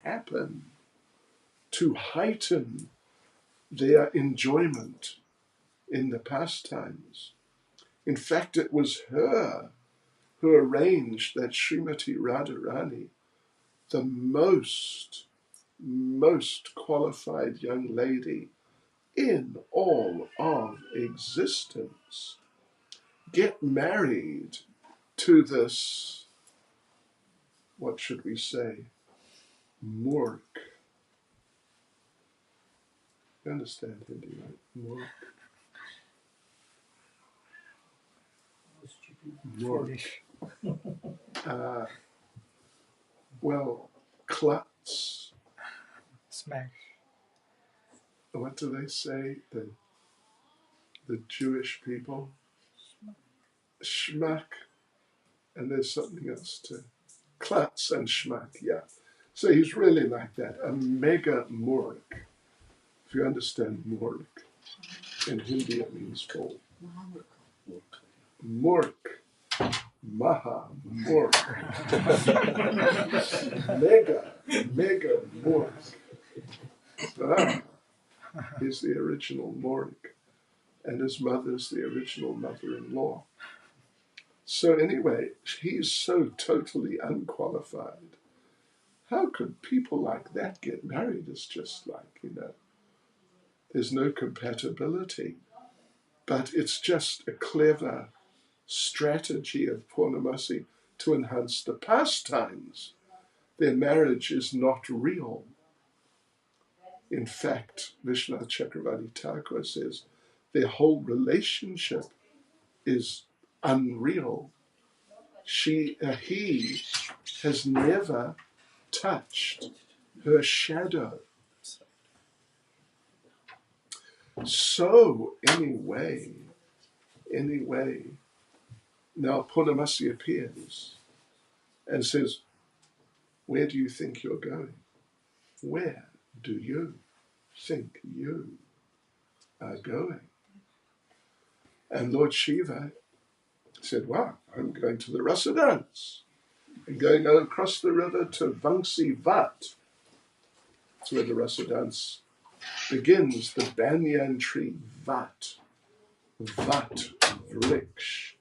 happen to heighten their enjoyment in the pastimes. In fact, it was her who arranged that Srimati Radharani, the most qualified young lady in all of existence, get married to this, what should we say, Murk. You understand Hindi, right? Murk. Well, klutz. Smash. What do they say? The Jewish people? Schmuck. And there's something else too. Klutz and schmuck, yeah. So he's really like that, a mega murk. If you understand murk, in Hindi it means full. Murk. Maha murk. Mega murk. He's the original murk. And his mother's the original mother-in-law. So anyway, he's so totally unqualified. How could people like that get married? It's just like, there's no compatibility. But it's just a clever strategy of Purnamasi to enhance the pastimes. Their marriage is not real. In fact, Vishwanath Chakravarti Thakur says their whole relationship is unreal. He has never touched her shadow. So anyway, now Purnamasi appears and says, where do you think you're going? Where do you think you are going? And Lord Shiva said, wow, I'm going to the Rasa dance. I'm going across the river to Vangsi Vat. That's where the Rasa dance begins, the banyan tree Vat. Vat, Vriksh.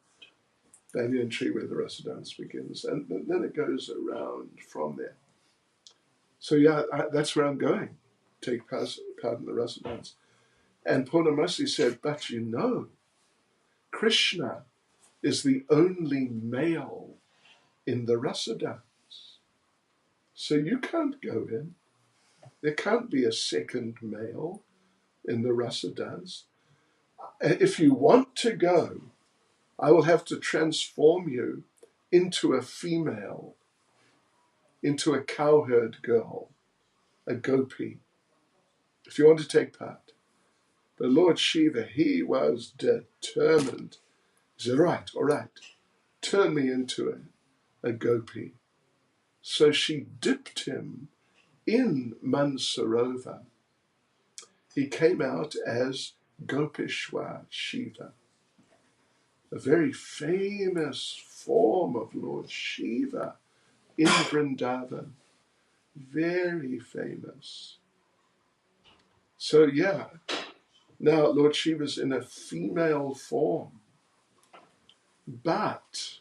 Banyan tree where the Rasa dance begins. And then it goes around from there. So yeah, that's where I'm going. Take part in the Rasa dance. And Purnamasi said, but Krishna is the only male in the Rasa dance. So you can't go in. There can't be a second male in the Rasa dance. If you want to go, I will have to transform you into a female, into a cowherd girl, a gopi, if you want to take part. But Lord Shiva, he was determined. He said, all right, turn me into a gopi. So she dipped him in Mansarovar. He came out as Gopishwar Shiva, a very famous form of Lord Shiva in Vrindavan. Very famous. So yeah, now Lord Shiva's in a female form, but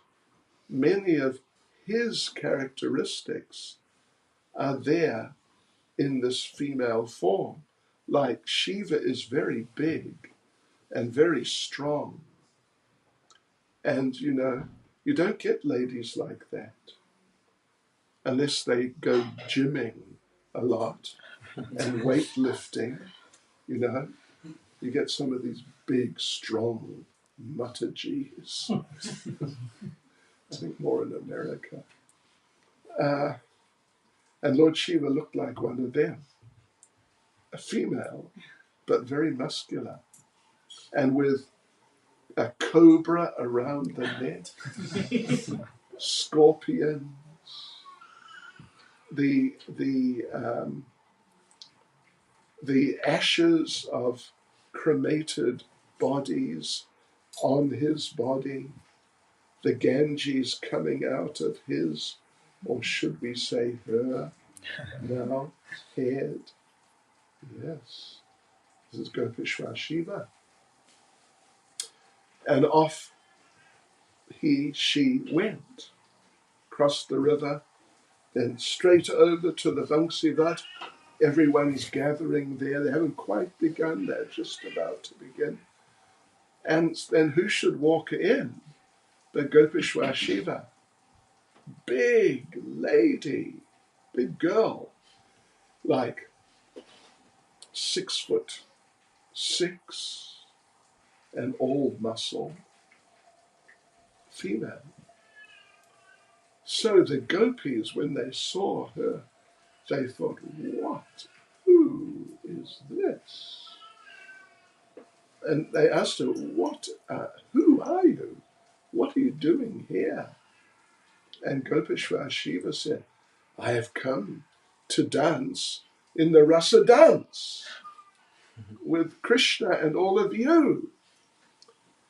many of his characteristics are there in this female form. Like Shiva is very big and very strong. And you don't get ladies like that unless they go gymming a lot and weightlifting. You get some of these big, strong Matajis. I think more in America. And Lord Shiva looked like one of them. A female, but very muscular. And with a cobra around the neck, scorpions, the ashes of cremated bodies on his body, the Ganges coming out of his, or should we say her, Now, head. Yes. This is Gopeshwar Shiva. And off she went, crossed the river, then straight over to the Vamsivat. Everyone's gathering there. They haven't quite begun. They're just about to begin. And then who should walk in but Gopeshwar Shiva? Big lady, big girl, like 6'6" and all muscle, female. So the gopis, when they saw her, they thought, what? Who is this? And they asked her, who are you? What are you doing here? And Gopeshwar Shiva said, I have come to dance in the rasa dance with Krishna and all of you.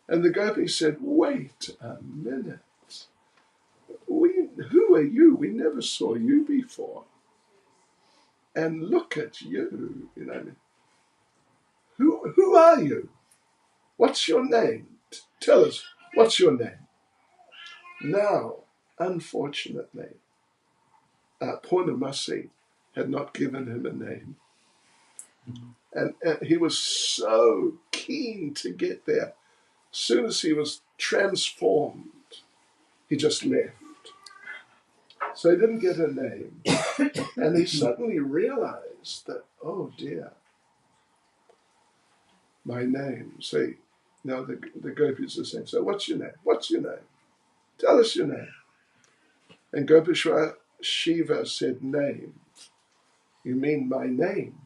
And the gopis said, wait a minute. Who are you? We never saw you before. And look at you, you know. Who are you? What's your name? Tell us, what's your name? Now, unfortunately, Purnamasi had not given him a name. And he was so keen to get there. As soon as he was transformed, he just left. So he didn't get a name. And he suddenly realized that, oh dear, my name. So now the gopis are saying, so what's your name? What's your name? Tell us your name. And Gopeshwar Shiva said, name. You mean my name?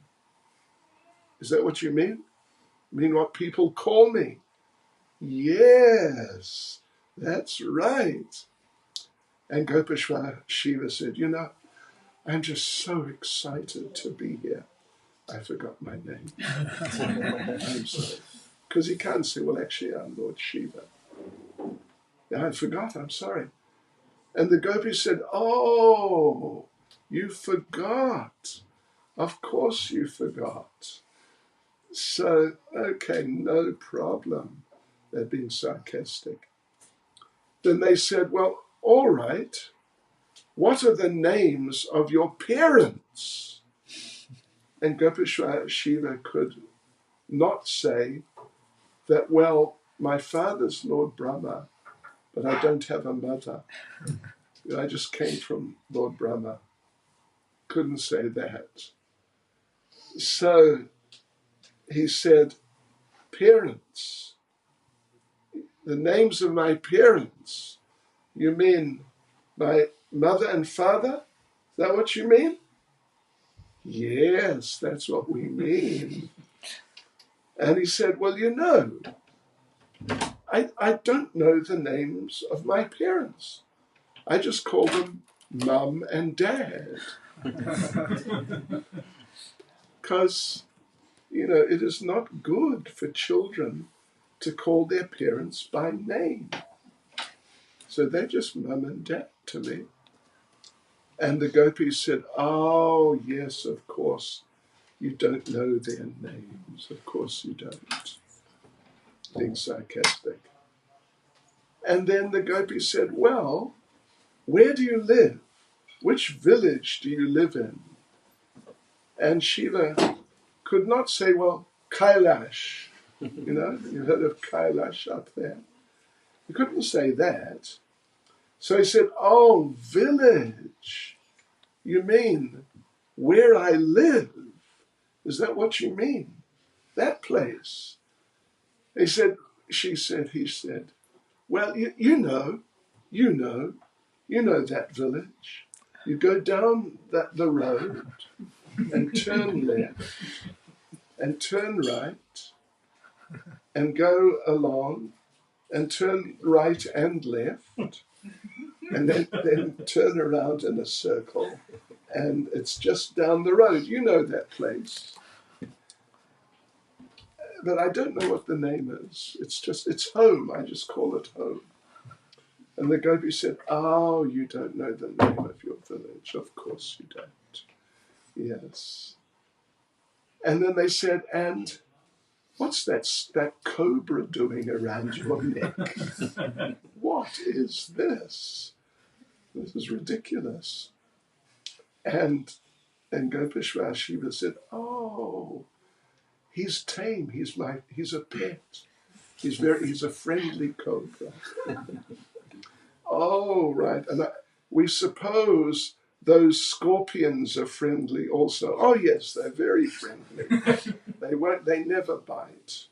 Is that what you mean? You mean what people call me? Yes, that's right. And Gopeshwar Shiva said, you know, I'm just so excited to be here. I forgot my name. I'm sorry. Because he can't say, well, actually, I'm Lord Shiva. Yeah, I forgot, I'm sorry. And the gopis said, oh, you forgot. Of course you forgot. So, okay, no problem. They're being sarcastic. Then they said, well, all right, what are the names of your parents? And Gopeshwar Shiva could not say that, well, my father's Lord Brahma, but I don't have a mother. I just came from Lord Brahma. Couldn't say that. So he said, parents, the names of my parents. You mean my mother and father? Is that what you mean? Yes, that's what we mean. And he said, well, you know, I don't know the names of my parents. I just call them Mum and Dad. Because, you know, it is not good for children to call their parents by name. So they're just Mum and Dad to me. And the gopis said, oh, yes, of course. You don't know their names. Of course you don't. Being sarcastic. And then the gopis said, well, where do you live? Which village do you live in? And Shiva could not say, well, Kailash. You know, you heard of Kailash up there. He couldn't say that. So he said, oh, village. You mean where I live? Is that what you mean? That place. He said, he said, well, you know that village. You go down the road and turn left and turn right and go along and turn right and left and then turn around in a circle and it's just down the road. You know that place. But I don't know what the name is. It's home. I just call it home. And the gopi said, oh, you don't know the name of your village. Of course you don't. Yes. And then they said, and what's that cobra doing around your neck? What is this? This is ridiculous. And Gopeshwar Shiva said, oh, he's tame. He's a pet. He's a friendly cobra. Oh, right. And we suppose those scorpions are friendly also. Oh, yes, they're very friendly. They never bite.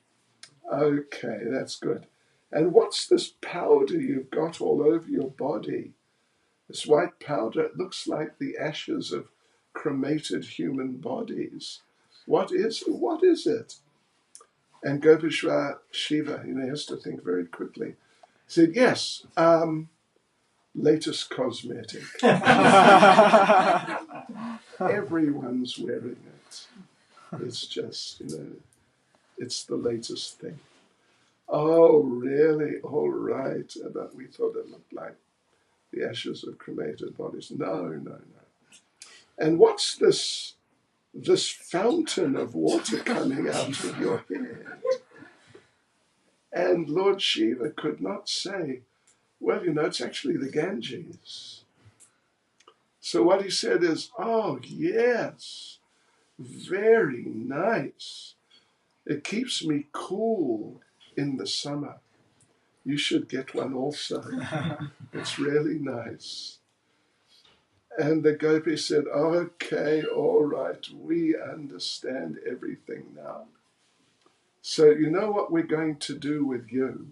Okay, that's good. And what's this powder you've got all over your body? This white powder, it looks like the ashes of cremated human bodies. What is it? And Gopeshwar Shiva, he has to think very quickly, said, yes, latest cosmetic. Everyone's wearing it. It's just, it's the latest thing. Oh, really? All right. But we thought it looked like the ashes of cremated bodies. No. And what's this fountain of water coming out of your head? And Lord Shiva could not say, well, it's actually the Ganges. So what he said is, oh, yes, very nice. It keeps me cool in the summer. You should get one also. It's really nice. And the gopi said, okay, all right, we understand everything now. So you know what we're going to do with you?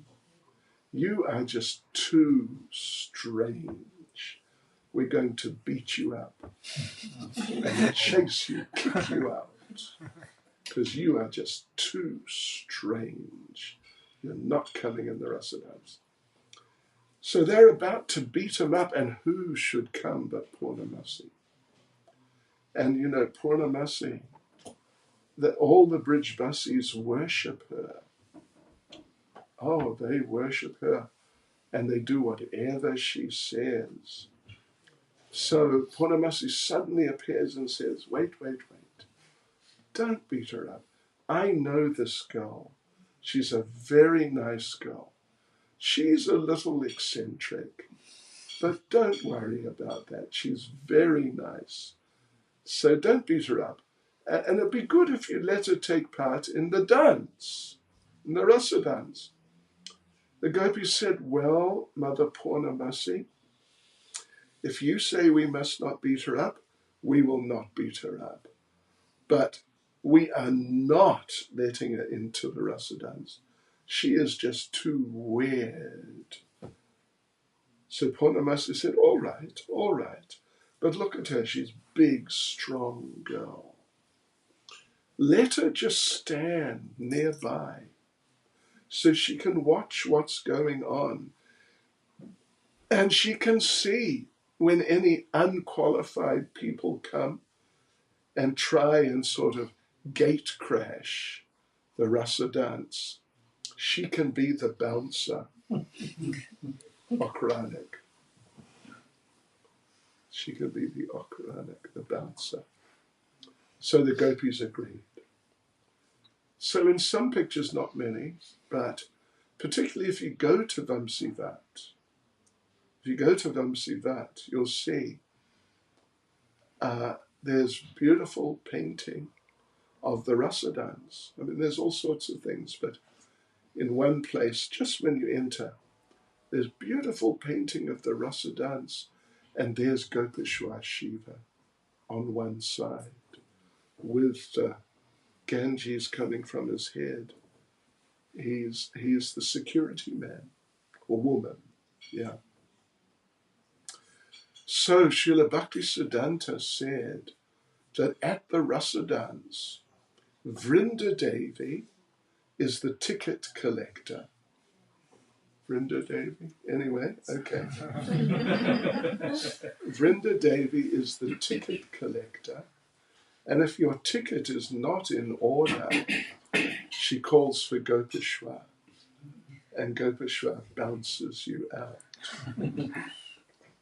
You are just too strange. We're going to beat you up and chase you, kick you out, because you are just too strange. You're not coming in the Rasadams. So they're about to beat him up, and who should come but Purnamasi? And Purnamasi, that all the Brijbasis worship her. Oh, they worship her, and they do whatever she says. So Purnamasi suddenly appears and says, wait. Don't beat her up. I know this girl. She's a very nice girl. She's a little eccentric, but don't worry about that. She's very nice. So don't beat her up. And it'd be good if you let her take part in the dance, in the rasa dance. The gopi said, well, Mother Purnamasi, if you say we must not beat her up, we will not beat her up. But we are not letting her into the rasa dance. She is just too weird. So Purnamasi said, all right. But look at her, she's a big, strong girl. Let her just stand nearby so she can watch what's going on. And she can see when any unqualified people come and try and sort of gate crash the rasa dance. She can be the bouncer, Okranik. She can be the Okranik, the bouncer. So the gopis agreed. So in some pictures, not many, but particularly if you go to Vamsivat, you'll see there's beautiful painting of the rasa dance. I mean, there's all sorts of things, but in one place, just when you enter, there's beautiful painting of the rasa dance, and there's Gopeshwar Shiva on one side, with the Ganges coming from his head. He's the security man, or woman, yeah. So Srila Bhaktisiddhanta said that at the rasa dance, Vrinda Devi is the ticket collector. Vrinda Devi? Anyway, okay. Vrinda Devi is the ticket collector, and if your ticket is not in order, she calls for Gopeshwar, and Gopeshwar bounces you out.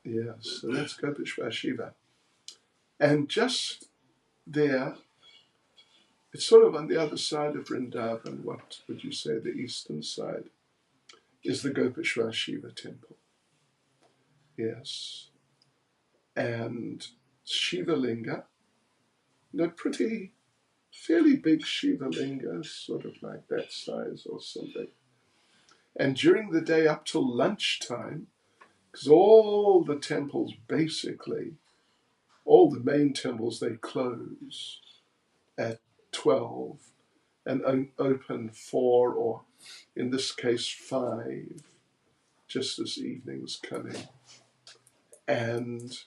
Yes, so that's Gopeshwar Shiva. And just there, it's sort of on the other side of Vrindavan, what would you say, the eastern side, is the Gopeshwar Shiva temple. Yes. And Shiva Linga, pretty, fairly big Shiva Linga, sort of like that size or something. And during the day up till lunchtime, because all the temples basically, all the main temples, they close at 12 and open 4, or in this case 5, just as evening's coming. And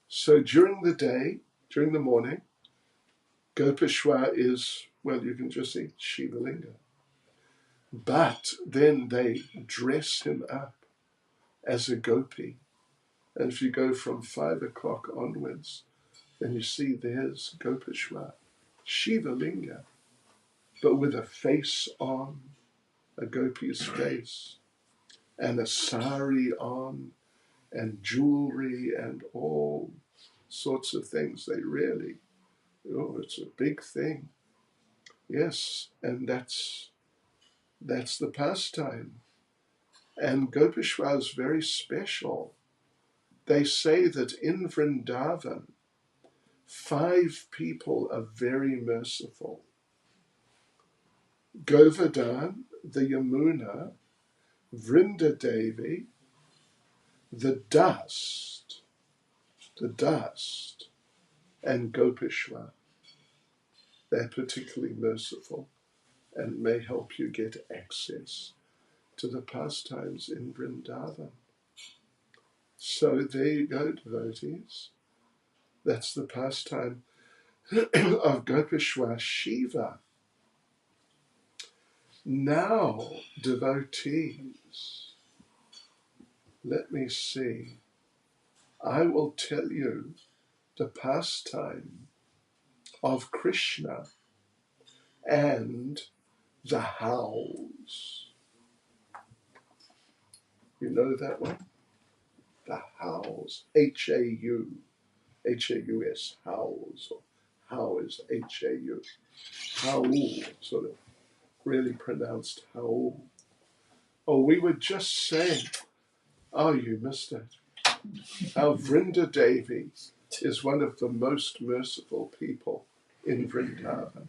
so during the day, during the morning, Gopeshwar is, well, you can just say Shiva Linga. But then they dress him up as a gopi. And if you go from 5 o'clock onwards, then you see there's Gopeshwar, Shiva Linga, but with a face on, a gopi's face, and a sari on, and jewelry, and all sorts of things. They really, it's a big thing. Yes, and that's the pastime. And Gopeshwar is very special. They say that in Vrindavan, 5 people are very merciful. Govardhan, the Yamuna, Vrindadevi, the dust, and Gopeshwar. They're particularly merciful and may help you get access to the pastimes in Vrindavan. So there you go, devotees. That's the pastime of Gopeshwar Shiva. Now, devotees, let me see. I will tell you the pastime of Krishna and the howls. You know that one? The howls. H-A-U. H-A-U-S. Howls. Or how is H-A-U. Howl. Sort of really pronounced howl. Oh, we were just saying. Oh, you missed it. Our Vrinda Devi is one of the most merciful people in Vrindavan.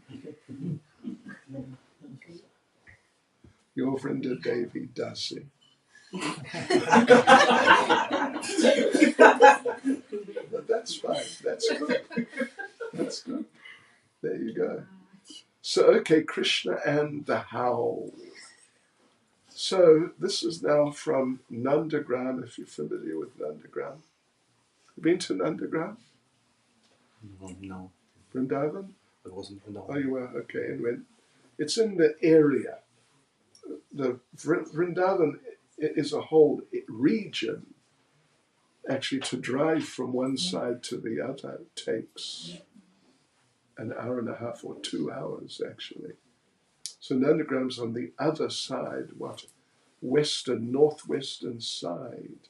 Your Vrinda Devi Dasi. But that's fine. That's good. That's good. There you go. So, okay, Krishna and the howl. So, this is now from Nandagram, if you're familiar with Nandagram. You been to Nandagram? No. Vrindavan? I wasn't Vrindavan. Oh, you were? Okay. And it's in the area. The Vrindavan is a whole region. Actually, to drive from one side to the other takes an hour and a half or 2 hours, actually. So Nandagram's on the other side, northwestern side.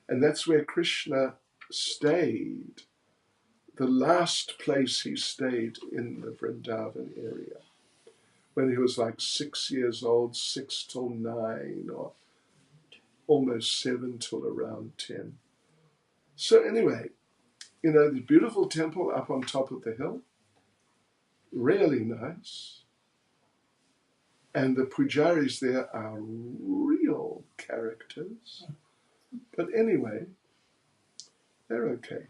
And that's where Krishna stayed, the last place he stayed in the Vrindavan area, when he was like 6 years old, 6 till 9, or almost 7 till around 10. So anyway, the beautiful temple up on top of the hill, really nice. And the pujaris there are real characters. But anyway, they're okay.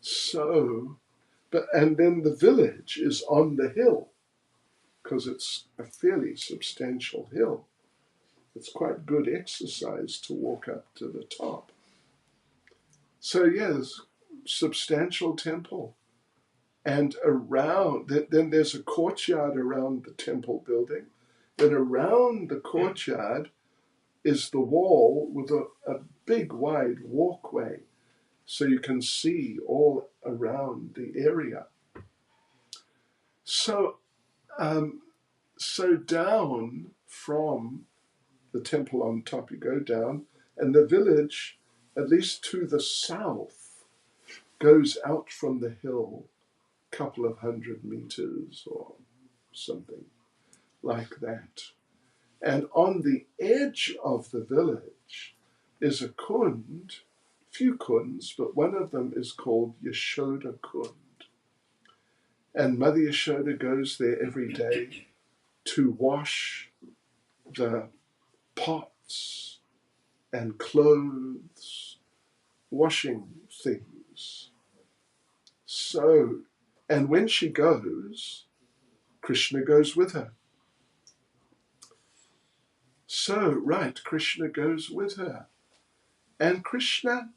So, and then the village is on the hill, because it's a fairly substantial hill. It's quite good exercise to walk up to the top. So yes, substantial temple. And around, then there's a courtyard around the temple building. Then around the courtyard is the wall with a big wide walkway, so you can see all around the area. So, so down from the temple on top, you go down, and the village, at least to the south, goes out from the hill couple of 100 meters or something like that. And on the edge of the village is a kund, few kunds, but one of them is called Yashoda Kund. And Mother Yashoda goes there every day to wash the pots and clothes, washing things. So, and when she goes, Krishna goes with her. So, right, Krishna goes with her. And Krishna,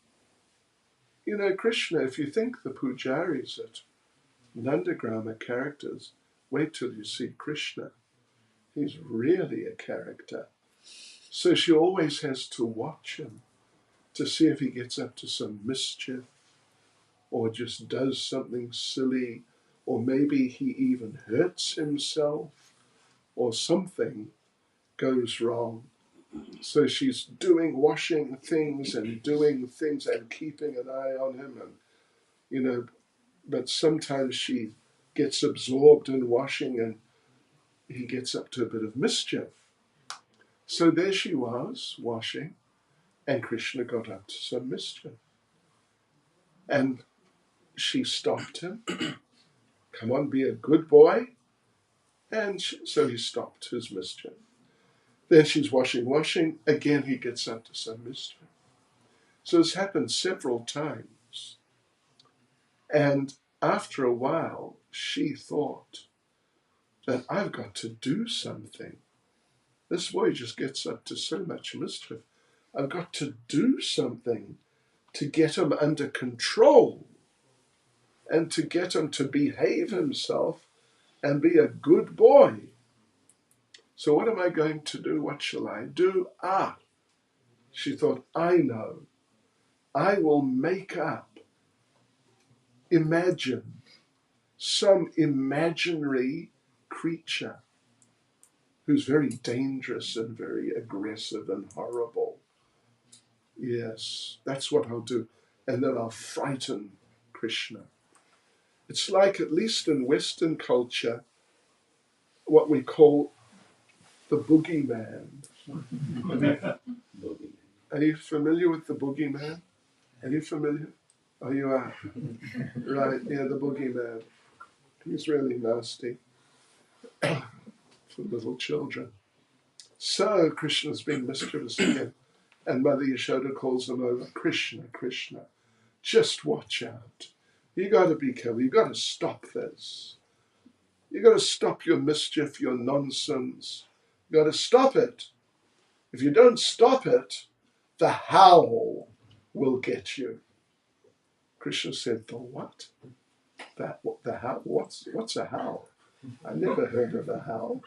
Krishna, if you think the pujaris at Nandagram are characters, wait till you see Krishna. He's really a character. So she always has to watch him to see if he gets up to some mischief or just does something silly, or maybe he even hurts himself or something goes wrong. So she's washing things and doing things and keeping an eye on him, and but sometimes she gets absorbed in washing and he gets up to a bit of mischief. So there she was, washing, and Krishna got up to some mischief. And she stopped him. Come on, be a good boy. And so he stopped his mischief. Then she's washing. Again, he gets up to some mischief. So it's happened several times. And after a while, she thought that I've got to do something. This boy just gets up to so much mischief. I've got to do something to get him under control and to get him to behave himself and be a good boy. So what am I going to do? What shall I do? She thought, I know. I will make up, imagine some imaginary creature who's very dangerous and very aggressive and horrible. Yes, that's what I'll do. And then I'll frighten Krishna. It's like, at least in Western culture, what we call the boogeyman. Are you familiar with the boogeyman? Are you familiar? Oh, you are? Right, yeah, the boogeyman. He's really nasty for little children. So Krishna's being mischievous again. And Mother Yashoda calls him over. Krishna, Krishna, just watch out. You got to be careful. You got to stop this. You got to stop your mischief, your nonsense. You got to stop it. If you don't stop it, the howl will get you. Krishna said, the what? The howl? What's a howl? I never heard of a howl.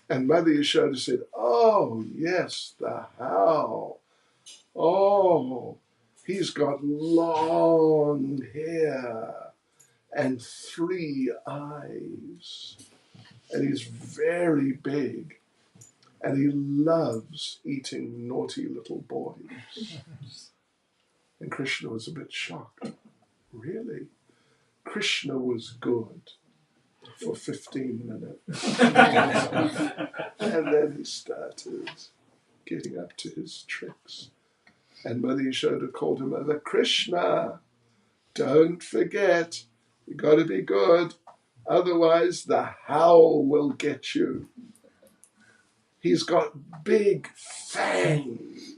And Mother Yashoda said, oh, yes, the howl. Oh, he's got long hair and 3 eyes. And he's very big. And he loves eating naughty little boys. And Krishna was a bit shocked. Really? Krishna was good for 15 minutes. And then he started getting up to his tricks. And Mother Yashoda called him over. Krishna, don't forget, you got to be good. Otherwise, the howl will get you. He's got big fangs.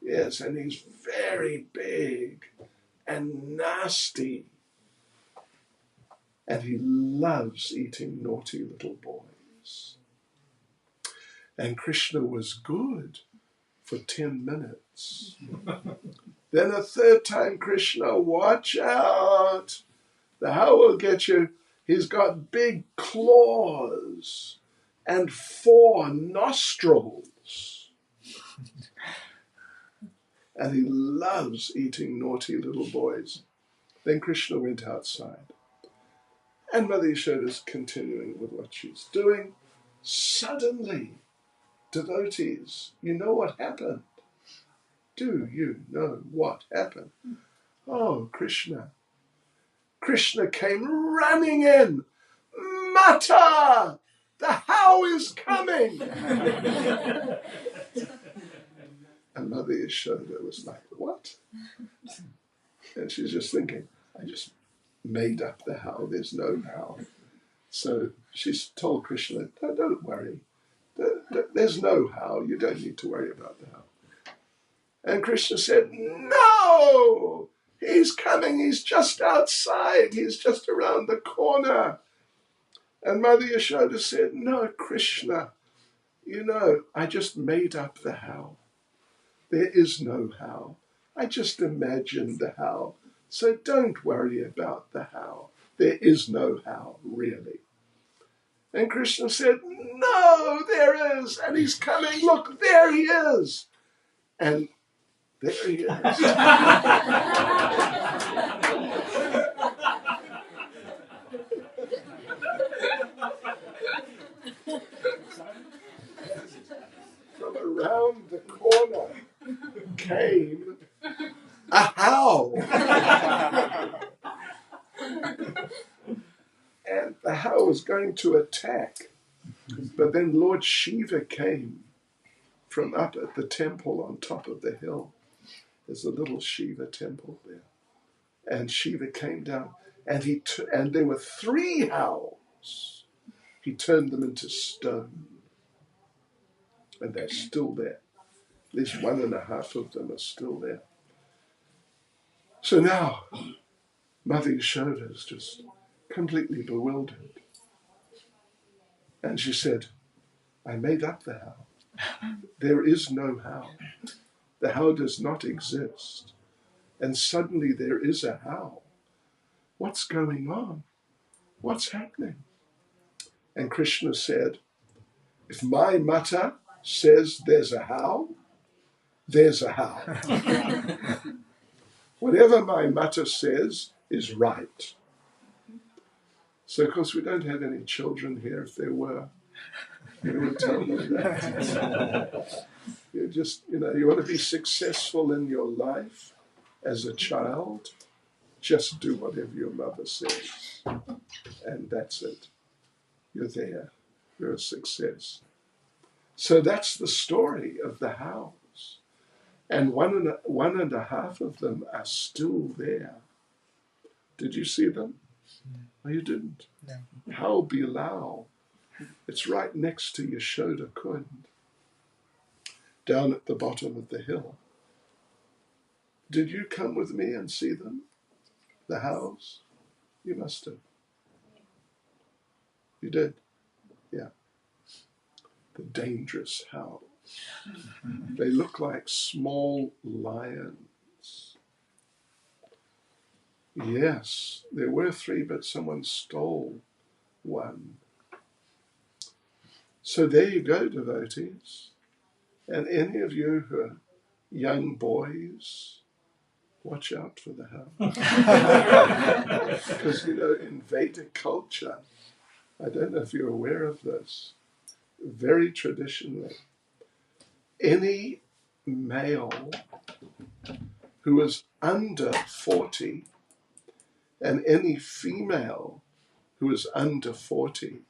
Yes, and he's very big and nasty. And he loves eating naughty little boys. And Krishna was good for 10 minutes. Then a third time, Krishna, watch out. The howl will get you. He's got big claws and 4 nostrils. And he loves eating naughty little boys. Then Krishna went outside. And Mother Yashoda is continuing with what she's doing. Suddenly, devotees, you know what happened? Do you know what happened? Oh, Krishna. Krishna came running in. Mata! The how is coming! And Mother Yashoda was like, what? And she's just thinking, I just made up the how, there's no how. So she's told Krishna, don't worry, there's no how, you don't need to worry about the how. And Krishna said, no! He's coming, he's just outside, he's just around the corner. And Mother Yashoda said, no, Krishna, you know, I just made up the how. There is no how. I just imagined the how. So don't worry about the how. There is no how, really. And Krishna said, no, there is. And he's coming. Look, there he is. And there he is. From around the corner came a howl. And the howl was going to attack. But then Lord Shiva came from up at the temple on top of the hill. There's a little Shiva temple there. And Shiva came down, and and there were 3 howls. He turned them into stone. And they're still there. At least 1.5 of them are still there. So now, Mother Yashoda is just completely bewildered. And she said, I made up the how. There is no how. The how does not exist. And suddenly there is a how. What's going on? What's happening? And Krishna said, if my mata says there's a how, there's a how. Whatever my mata says is right. So, of course, we don't have any children here. If there were, we would tell them that. You just, you want to be successful in your life as a child, just do whatever your mother says. And that's it. You're there. You're a success. So that's the story of the hows. And 1.5 of them are still there. Did you see them? No, you didn't. No. How Bilal. It's right next to Yashoda Kund, down at the bottom of the hill. Did you come with me and see them? The hows? You must have. You did? Yeah. The dangerous hows. They look like small lions. Yes, there were 3, but someone stole 1. So there you go, devotees. And any of you who are young boys, watch out for the house. Because, in Vedic culture, I don't know if you're aware of this, very traditionally, any male who is under 40 and any female who is under 40,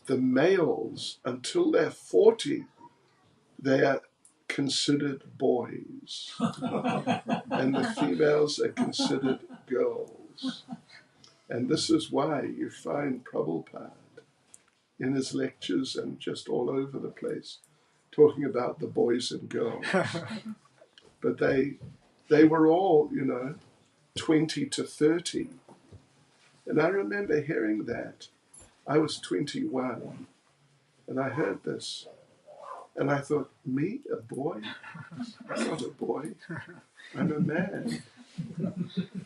the males, until they're 40, they are considered boys. And the females are considered girls. And this is why you find Prabhupada in his lectures and just all over the place talking about the boys and girls. But they were all, 20 to 30. And I remember hearing that. I was 21 and I heard this. And I thought, me, a boy? I'm not a boy. I'm a man.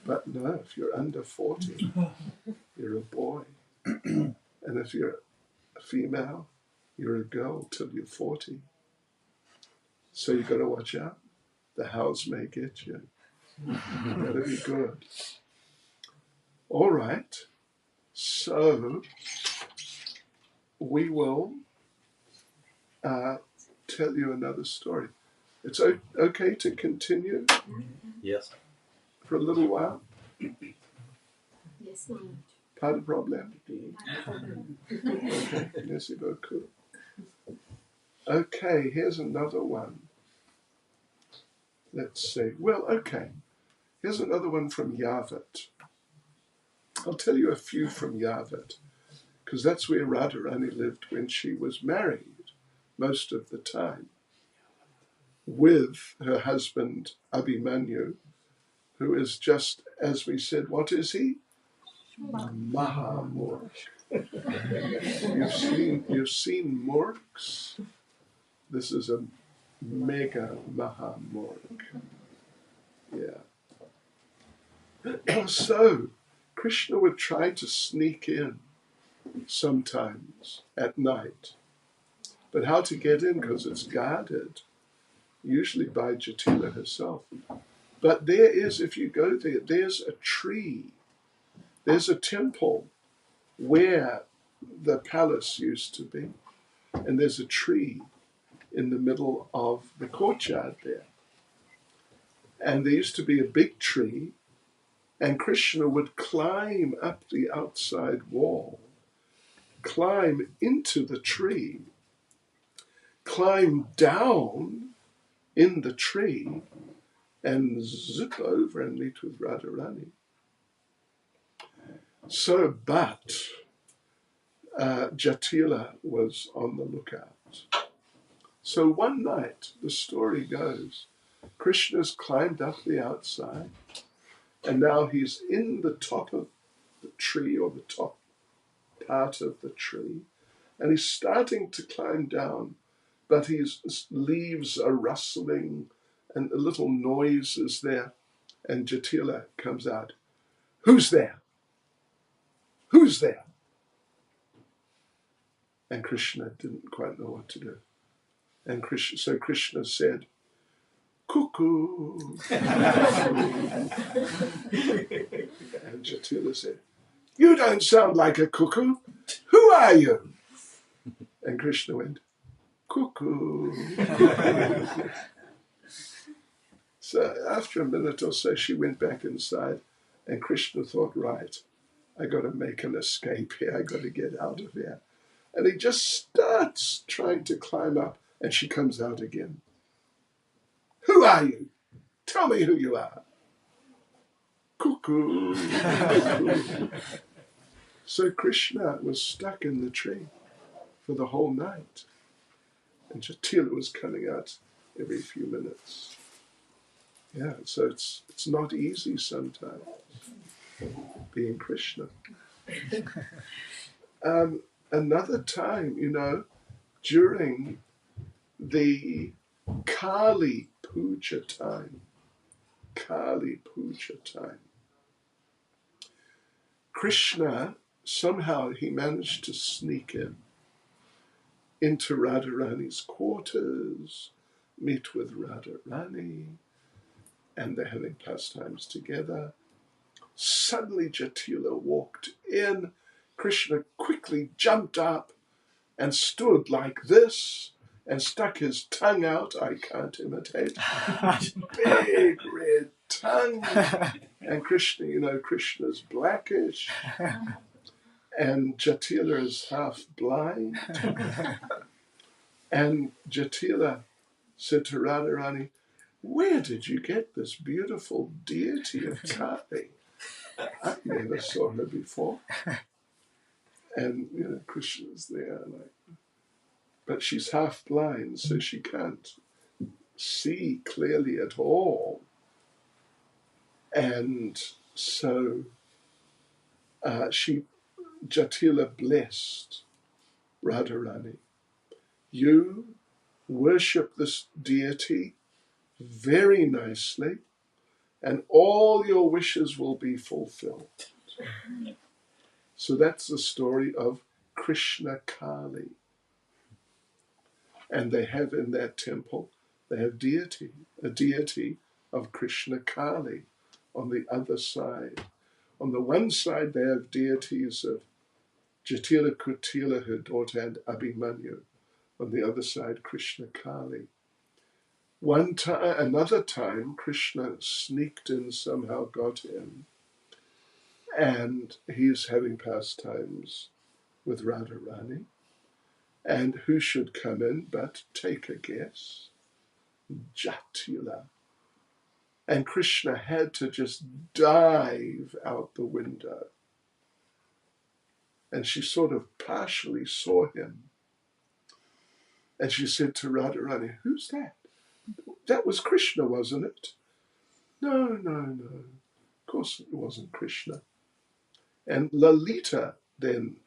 But no, if you're under 40, you're a boy. And if you're a female, you're a girl till you're 40. So you've got to watch out. The hows may get you. You've got to be good. All right. So we will tell you another story. It's okay to continue? Yes. For a little while? Pas de problème. Okay, merci beaucoup. Okay, here's another one. Let's see. Well, okay. Here's another one from Yavat. I'll tell you a few from Yavat, because that's where Radharani lived when she was married most of the time, with her husband Abhimanyu, who is just, as we said, what is he? Mahamurk. You've seen Murks? This is a mega Mahamurk. Yeah. So, Krishna would try to sneak in sometimes at night. But how to get in, because it's guarded, usually by Jatila herself. But there is, if you go there, there's a tree. There's a temple where the palace used to be. And there's a tree in the middle of the courtyard there. And there used to be a big tree, and Krishna would climb up the outside wall, climb into the tree, climb down in the tree, and zip over and meet with Radharani. So, but Jatila was on the lookout. So one night, the story goes, Krishna's climbed up the outside, and now he's in the top of the tree, or the top part of the tree, and he's starting to climb down, but his leaves are rustling, and a little noise is there, and Jatila comes out. Who's there? Who's there? And Krishna didn't quite know what to do. And so Krishna said, cuckoo. And Jatila said, you don't sound like a cuckoo. Who are you? And Krishna went, cuckoo. So after a minute or so, she went back inside, and Krishna thought, right, I got to make an escape here. I got to get out of here. And he just starts trying to climb up, and she comes out again. Who are you? Tell me who you are. Cuckoo. So Krishna was stuck in the tree for the whole night. And Jatila was coming out every few minutes. Yeah, so it's not easy sometimes being Krishna. Another time, during the Kali Puja time, Krishna, somehow he managed to sneak into Radharani's quarters, meet with Radharani, and they're having pastimes together. Suddenly Jatila walked in. Krishna quickly jumped up and stood like this and stuck his tongue out. I can't imitate. Big red tongue. And Krishna, Krishna's blackish. And Jatila is half blind. And Jatila said to Radharani, where did you get this beautiful deity of Kali? I never saw her before. And, Krishna's there. But she's half blind, so she can't see clearly at all. And so Jatila blessed Radharani. You worship this deity very nicely, and all your wishes will be fulfilled. So that's the story of Krishna Kali. And they have in that temple, they have a deity of Krishna Kali on the other side. On the one side, they have deities of Jatila Kutila, her daughter, and Abhimanyu. On the other side, Krishna Kali. Another time, Krishna sneaked in, somehow got in, and he's having pastimes with Radharani. And who should come in but, take a guess, Jatila. And Krishna had to just dive out the window. And she sort of partially saw him. And she said to Radharani, "Who's that? That was Krishna, wasn't it?" No. Of course it wasn't Krishna. And Lalita then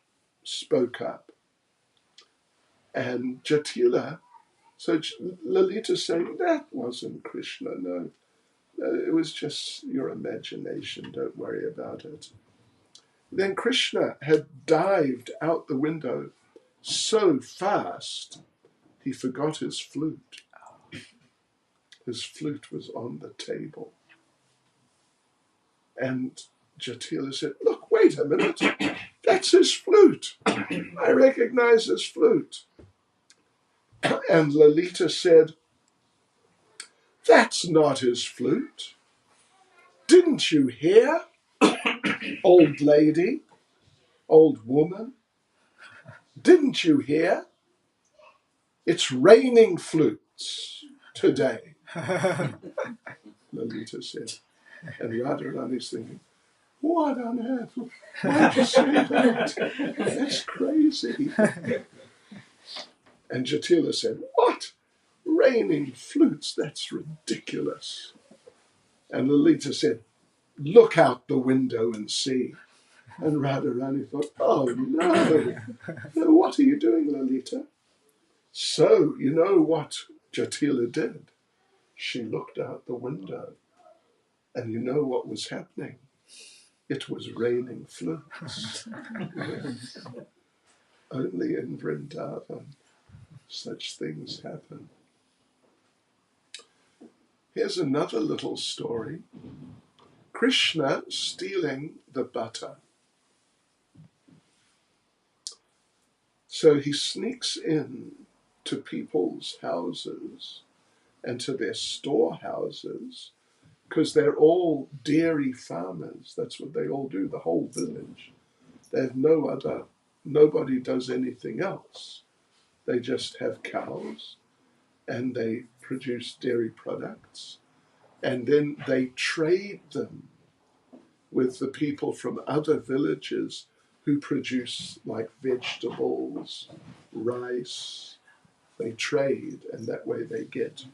spoke up. And Jatila, so Lalita saying, "That wasn't Krishna, no. It was just your imagination, don't worry about it." Then Krishna had dived out the window so fast, he forgot his flute. His flute was on the table. And Jatila said, "Look, wait a minute. That's his flute. I recognize his flute." And Lalita said, "That's not his flute. Didn't you hear, old lady, old woman? Didn't you hear? It's raining flutes today," Lalita said. And Radharani's thinking, "What on earth? Why'd you say that? That's crazy." And Jatila said, "What? Raining flutes? That's ridiculous." And Lalita said, "Look out the window and see." And Radharani thought, "Oh no, what are you doing, Lalita?" So, you know what Jatila did? She looked out the window, and you know what was happening? It was raining flutes. Only in Vrindavan such things happen. Here's another little story. Krishna stealing the butter. So he sneaks in to people's houses and to their storehouses, because they're all dairy farmers. That's what they all do, the whole village. They have nobody does anything else. They just have cows and they produce dairy products, and then they trade them with the people from other villages who produce like vegetables, rice. They trade, and that way they get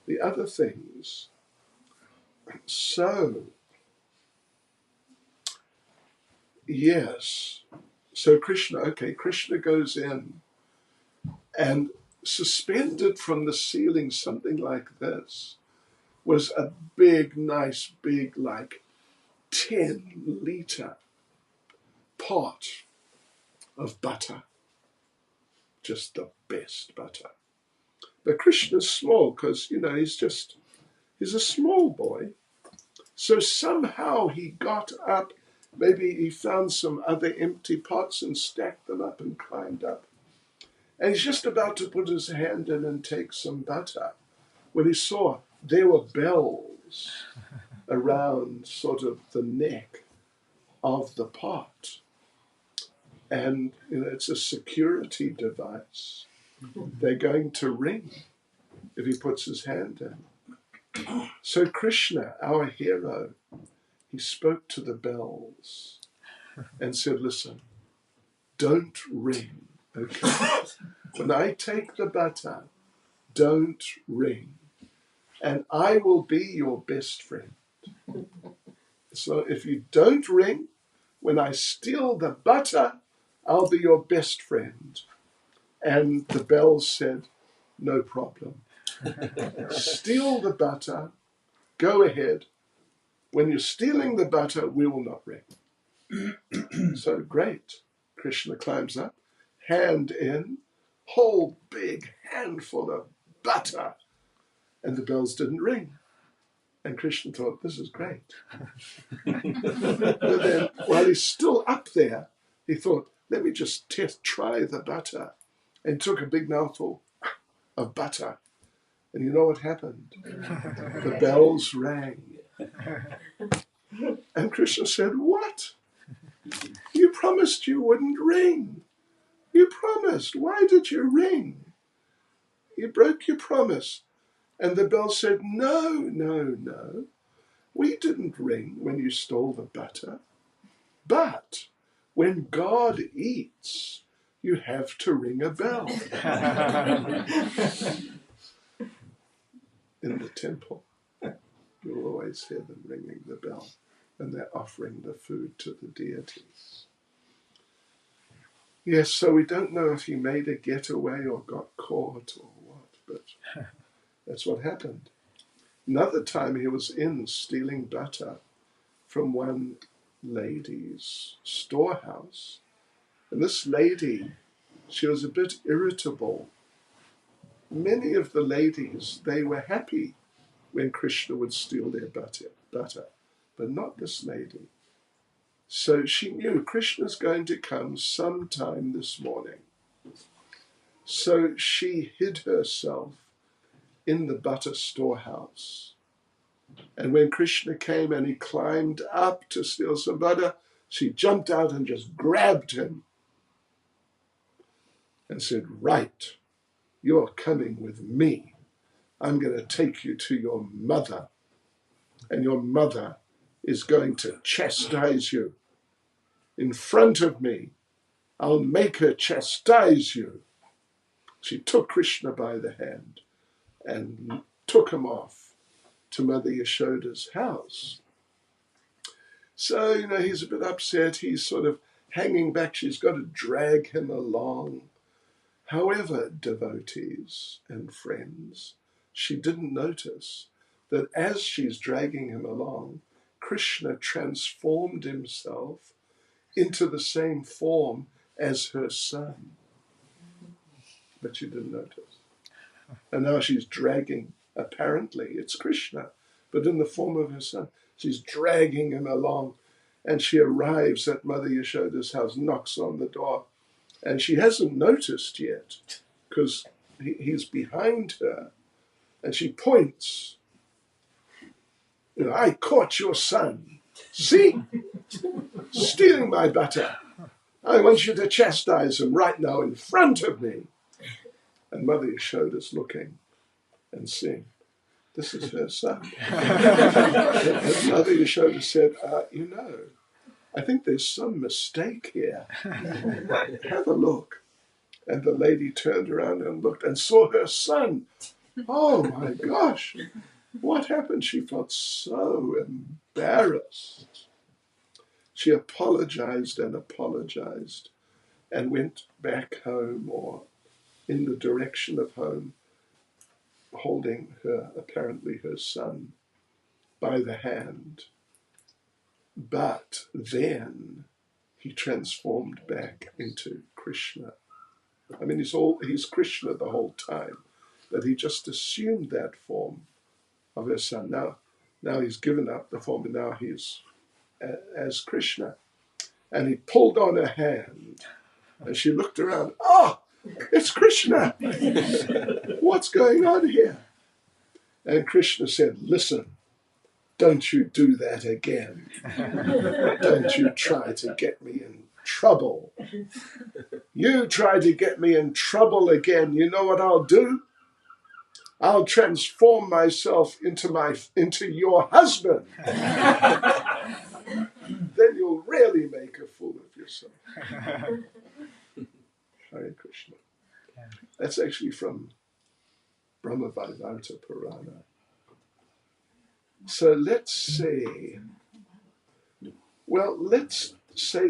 the other things. So, yes. So Krishna goes in, and suspended from the ceiling, something like this, was a big, nice, big, like 10-liter pot of butter. Just the best butter. But Krishna's small because, he's a small boy. So somehow he got up, maybe he found some other empty pots and stacked them up and climbed up. And he's just about to put his hand in and take some butter when he saw there were bells around sort of the neck of the pot. And, it's a security device. They're going to ring if he puts his hand in. So Krishna, our hero, he spoke to the bells and said, "Listen, don't ring, okay? When I take the butter, don't ring, and I will be your best friend. So if you don't ring, when I steal the butter, I'll be your best friend." And the bells said, "No problem. Steal the butter, go ahead. When you're stealing the butter, we will not ring." So great. Krishna climbs up, hand in, whole big handful of butter, and the bells didn't ring. And Krishna thought, this is great. But then, while he's still up there, he thought, let me just try the butter. And took a big mouthful of butter. And you know what happened? The bells rang. And Krishna said, "What? You promised you wouldn't ring. You promised. Why did you ring? You broke your promise. And the bell said, no, no, no. We didn't ring when you stole the butter. But when God eats, you have to ring a bell. In the temple, you'll always hear them ringing the bell when they're offering the food to the deities. Yes, so we don't know if he made a getaway or got caught or what, but that's what happened. Another time he was in stealing butter from one lady's storehouse. And this lady, she was a bit irritable. Many of the ladies, they were happy when Krishna would steal their butter, but not this lady. So she knew Krishna's going to come sometime this morning. So she hid herself in the butter storehouse. And when Krishna came and he climbed up to steal some butter, she jumped out and just grabbed him and said, right, you're coming with me. I'm going to take you to your mother, and your mother is going to chastise you. In front of me, I'll make her chastise you. She took Krishna by the hand and took him off to Mother Yashoda's house. So, he's a bit upset. He's sort of hanging back. She's got to drag him along. However, devotees and friends, she didn't notice that as she's dragging him along, Krishna transformed himself into the same form as her son. But she didn't notice. And now she's dragging, apparently it's Krishna, but in the form of her son. She's dragging him along, and she arrives at Mother Yashoda's house, knocks on the door, and she hasn't noticed yet because he's behind her, and she points. I caught your son. See? Stealing my butter. I want you to chastise him right now in front of me. And Mother Yashoda's looking and seeing, this is her son. And Mother Yashoda said, I think there's some mistake here. Have a look. And the lady turned around and looked and saw her son. Oh my gosh, what happened? She felt so embarrassed. She apologized and went back home or in the direction of home, holding apparently her son, by the hand. But then he transformed back into Krishna. I mean, he's Krishna the whole time, but he just assumed that form of her son. Now he's given up the form, and now he's as Krishna. And he pulled on her hand, and she looked around. Oh, it's Krishna! What's going on here? And Krishna said, listen, don't you do that again. Don't you try to get me in trouble. You try to get me in trouble again. You know what I'll do? I'll transform myself into your husband. Then you'll really make a fool of yourself. Hare Krishna. That's actually from Brahmavaivarta Purana. So let's say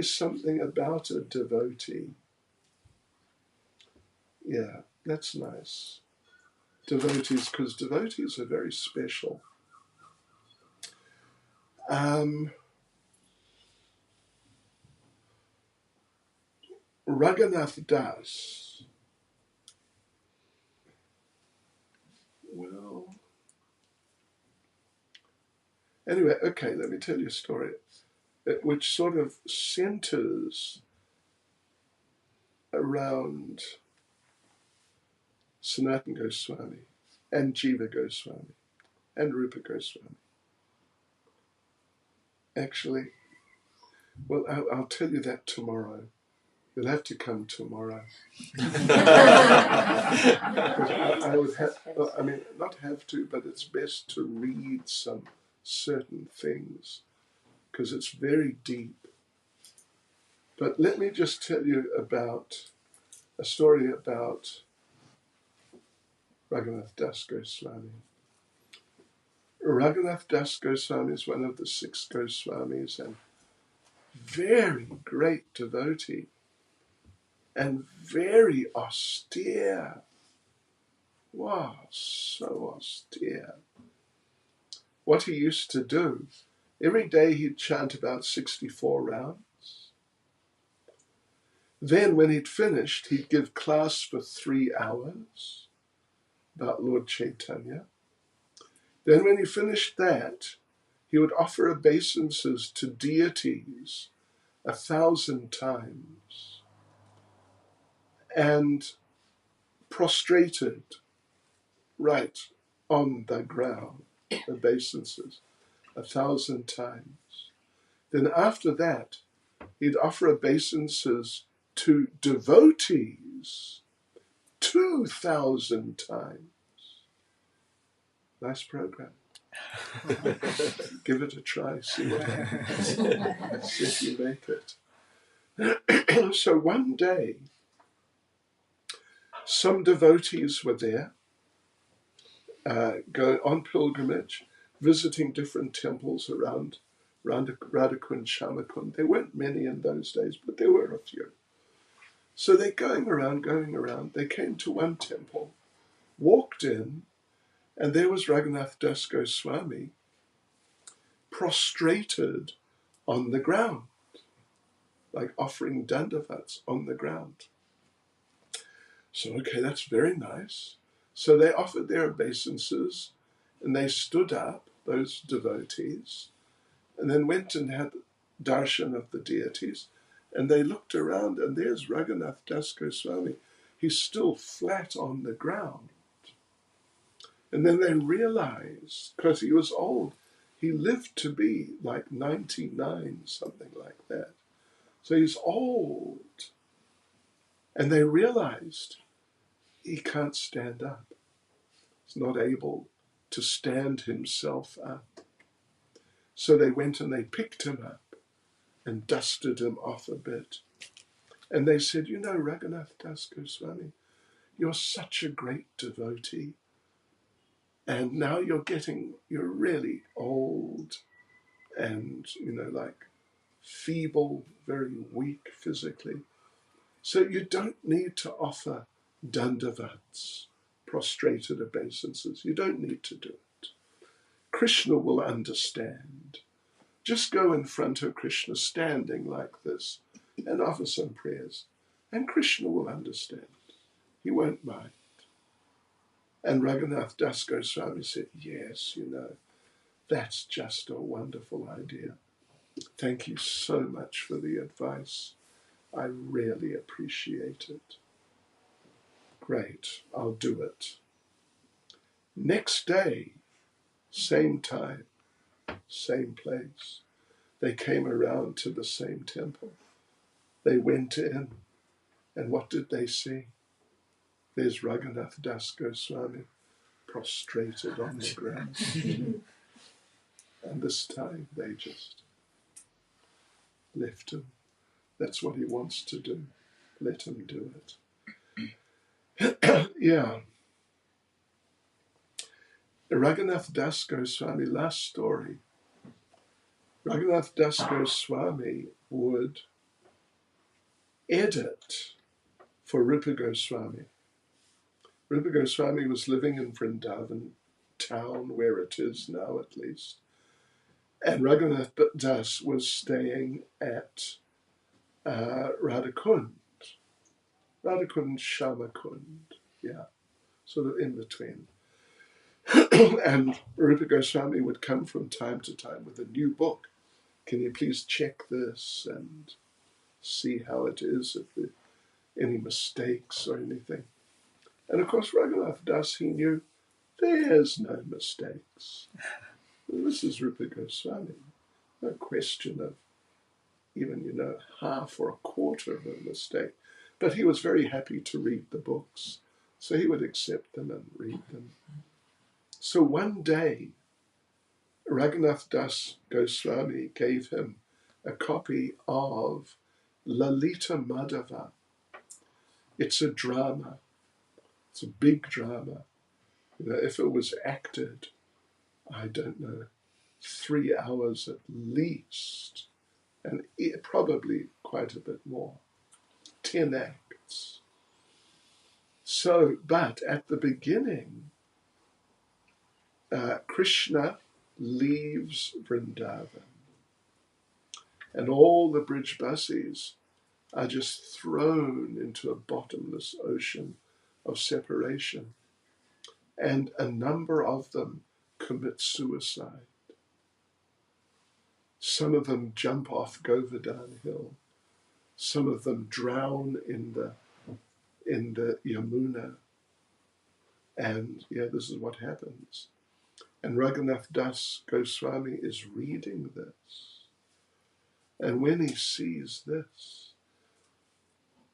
something about a devotee. Yeah, that's nice. Devotees, because devotees are very special. Raghunath Das. Well, anyway, okay, let me tell you a story which sort of centers around Sanatana Goswami and Jiva Goswami and Rupa Goswami. Actually, Well, I'll tell you that tomorrow. You'll have to come tomorrow. I would have, I mean, not have to, but it's best to read some certain things because it's very deep. But let me just tell you about a story about Raghunath Das Goswami. Raghunath Das Goswami is one of the 6 Goswamis and very great devotee and very austere. Wow, so austere. What he used to do, every day he'd chant about 64 rounds. Then when he'd finished, he'd give class for 3 hours about Lord Chaitanya. Then when he finished that, he would offer obeisances to deities 1,000 times and prostrated right on the ground, obeisances 1,000 times. Then after that, he'd offer obeisances to devotees 2,000 times. Nice program. Give it a try, see what happens. See if you make it. So one day, some devotees were there, going on pilgrimage, visiting different temples around Radhakund, Shamakund. There weren't many in those days, but there were a few. So they're going around. They came to one temple, walked in, and there was Raghunath Das Goswami prostrated on the ground, like offering dandavats on the ground. So, okay, that's very nice. So they offered their obeisances, and they stood up, those devotees, and then went and had darshan of the deities, and they looked around, and there's Raghunath Das Goswami. He's still flat on the ground. And then they realized, because he was old, he lived to be like 99, something like that. So he's old. And they realized he can't stand up. He's not able to stand himself up. So they went and they picked him up and dusted him off a bit. And they said, you know, Raghunath Das Goswami, you're such a great devotee. And now you're really old and, like feeble, very weak physically. So you don't need to offer dandavats, prostrated obeisances. You don't need to do it. Krishna will understand. Just go in front of Krishna standing like this and offer some prayers, and Krishna will understand. He won't mind. And Raghunath Das Goswami said, yes, that's just a wonderful idea. Thank you so much for the advice. I really appreciate it. Great, I'll do it. Next day, same time, same place. They came around to the same temple. They went in, and what did they see? There's Raghunath Das Goswami prostrated on the ground. And this time they just left him. That's what he wants to do. Let him do it. Yeah. Raghunath Das Goswami, last story. Raghunath Das Goswami would edit for Rupa Goswami. Rupa Goswami was living in Vrindavan town, where it is now at least. And Raghunath Das was staying at Radhakund, Shamakund, yeah, sort of in between. And Rupa Goswami would come from time to time with a new book. Can you please check this and see how it is, if there are any mistakes or anything? And of course, Raghunath Das, he knew there's no mistakes. This is Rupa Goswami. No question of even, half or a quarter of a mistake. But he was very happy to read the books, so he would accept them and read them. So one day, Raghunath Das Goswami gave him a copy of Lalita Madhava. It's a drama. It's a big drama. If it was acted, I don't know, 3 hours at least, and probably quite a bit more, 10 acts. So, but at the beginning, Krishna leaves Vrindavan, and all the Brijbasis are just thrown into a bottomless ocean of separation, and a number of them commit suicide. Some of them jump off Govardhan Hill. Some of them drown in the Yamuna. And this is what happens. And Raghunath Das Goswami is reading this. And when he sees this,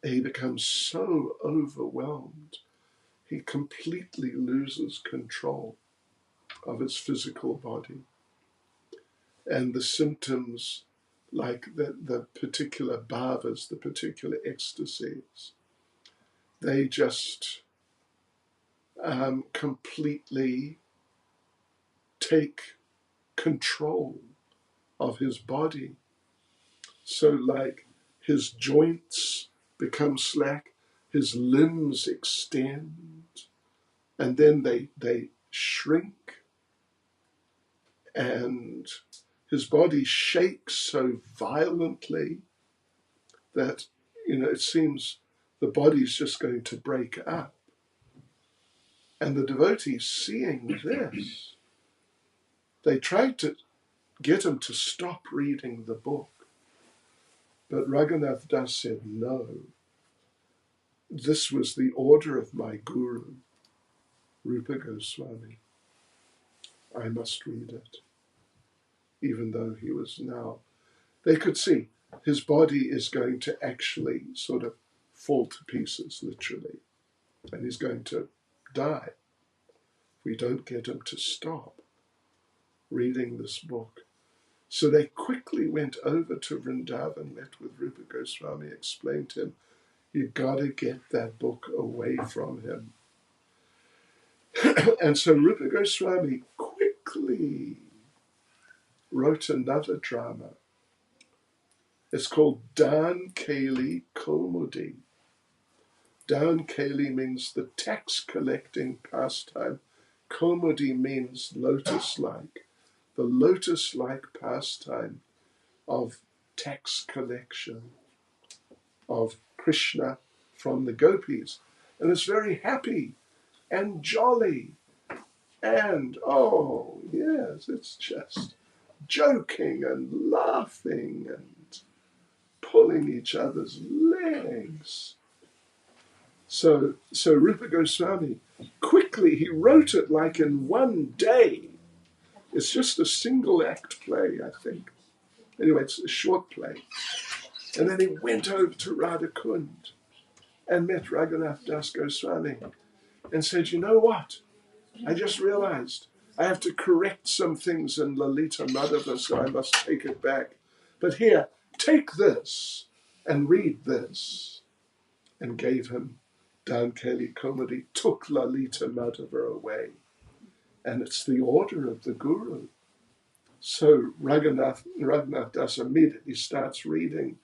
he becomes so overwhelmed, he completely loses control of his physical body. And the symptoms, like the particular bhavas, the particular ecstasies, they just completely take control of his body. So like his joints become slack, his limbs extend, and then they shrink, and his body shakes so violently that, it seems the body's just going to break up. And the devotees, seeing this, they tried to get him to stop reading the book. But Raghunath Das said, no, this was the order of my guru, Rupa Goswami. I must read it. Even though he was now, they could see his body is going to actually sort of fall to pieces, literally. And he's going to die if we don't get him to stop reading this book. So they quickly went over to Vrindavan, met with Rupa Goswami, explained to him, you've got to get that book away from him. And so Rupa Goswami quickly wrote another drama. It's called Dan Keli Kaumudi. Dan Keli means the tax collecting pastime. Kaumudi means lotus-like. The lotus-like pastime of tax collection of Krishna from the gopis. And it's very happy and jolly. And, yes, it's just joking and laughing and pulling each other's legs. So Rupa Goswami, quickly, he wrote it like in one day. It's just a single act play, I think. Anyway, it's a short play. And then he went over to Radhakund and met Raghunath Das Goswami and said, you know what? I just realized I have to correct some things in Lalita Madhava, so I must take it back. But here, take this and read this. And gave him Dan Keli Kaumudi, took Lalita Madhava away. And it's the order of the Guru. So Raghunath Das immediately starts reading.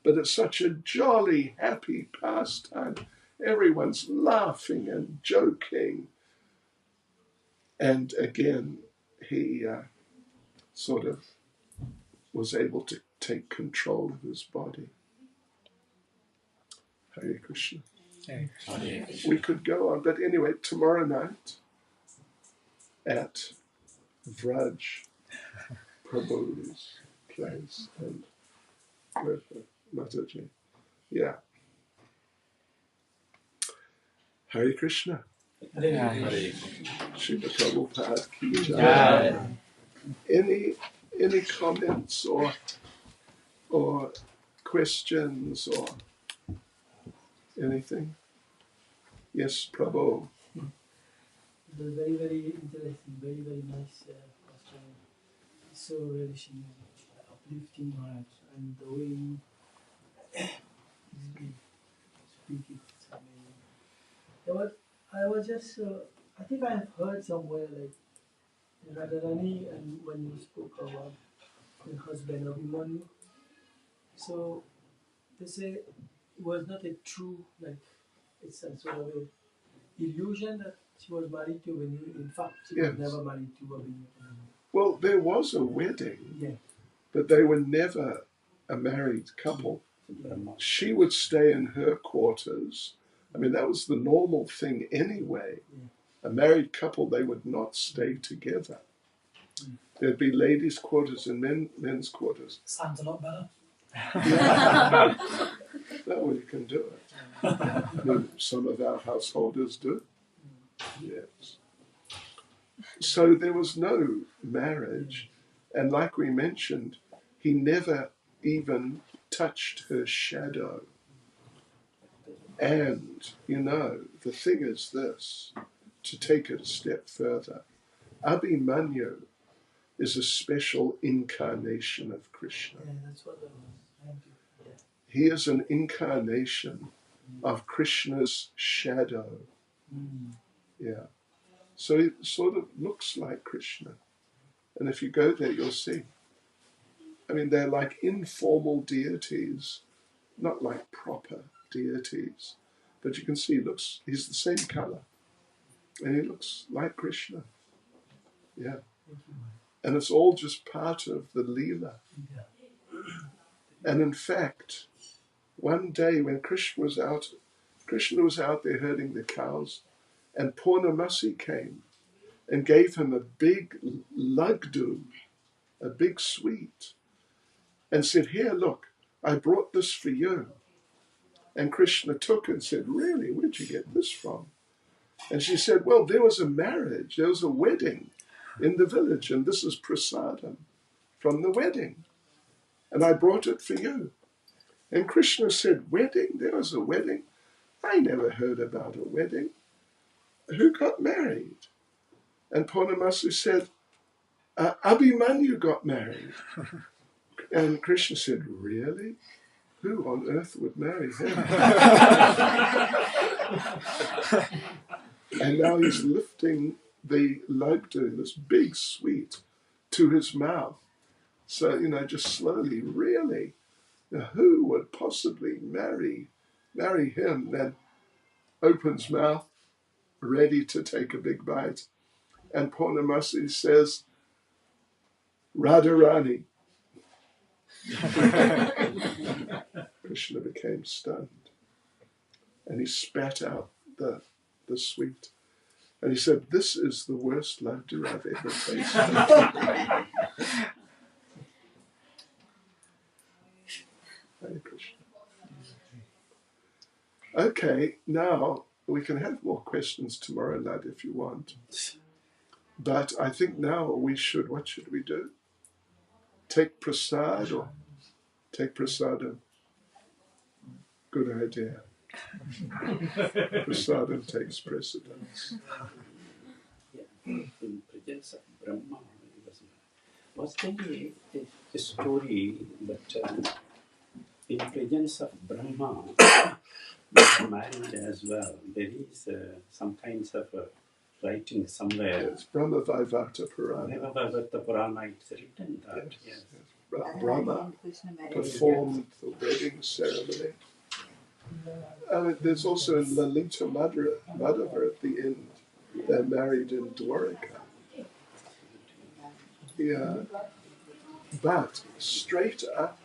But it's such a jolly, happy pastime. Everyone's laughing and joking. And again, he sort of was able to take control of his body. Hare Krishna. We could go on, but anyway, tomorrow night at Vraj Prabhu's place and with Mataji. Yeah. Hare Krishna. Srila Prabhupada ki jai. Any comments or or questions or anything? Yes, Prabhu. It was very, very interesting, very, very nice pastor. So relishing, uplifting heart, and the way you speak it, it's amazing. Yeah, but I was just, I think I have heard somewhere like Radharani, and when you spoke about her husband Abhimanyu, so they say it was not a true, like, it's a sort of a illusion that she was married to Abhimanyu. In fact, she Yes. was never married to Abhimanyu. Well, there was a wedding, Yeah. but they were never a married couple. She would stay in her quarters. I mean, that was the normal thing anyway. A married couple, they would not stay together. There'd be ladies' quarters and men's quarters. Sounds a lot better. No, you can do it. I mean, some of our householders do. Yes. So there was no marriage, and like we mentioned, he never even touched her shadow. And, you know, the thing is this, to take it a step further, Abhimanyu is a special incarnation of Krishna. Yeah, that's what I was trying to. Yeah. He is an incarnation of Krishna's shadow. Yeah. So it sort of looks like Krishna. And if you go there, you'll see. I mean, they're like informal deities, not like proper deities. But you can see he's the same color. And he looks like Krishna. Yeah. And it's all just part of the Lila. And in fact, one day when Krishna was out there herding the cows, and Purnamasi came and gave him a big lagdu, a big sweet, and said, "Here, look, I brought this for you." And Krishna took and said, "Really, where'd you get this from?" And she said, "Well, there was a marriage, there was a wedding in the village, and this is prasadam from the wedding. And I brought it for you." And Krishna said, "Wedding? There was a wedding? I never heard about a wedding. Who got married?" And Purnamasi said, "Abhimanyu got married." And Krishna said, "Really? Who on earth would marry him?" And now he's lifting the lagdu, this big sweet, to his mouth. So, you know, just slowly, really, now, who would possibly marry him? Then opens mouth, ready to take a big bite. And Purnamasi says, "Radharani." Krishna became stunned. And he spat out the sweet. And he said, "This is the worst laddu I've ever tasted." Hare Krishna. Okay, now we can have more questions tomorrow, lad, if you want. But I think now what should we do? Take prasad or take prasadam? Good idea. Prasadam takes precedence. In presence of Brahma, was there a story that in presence of Brahma, married as well, there is some kinds of writing somewhere. It's Brahma Vaivata Purana. Brahma Purana, it's written that. Yes. Brahma performed the wedding ceremony. And there's also in Lalita Madhava at the end, they're married in Dwarika. Yeah. But straight up,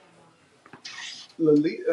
Lalita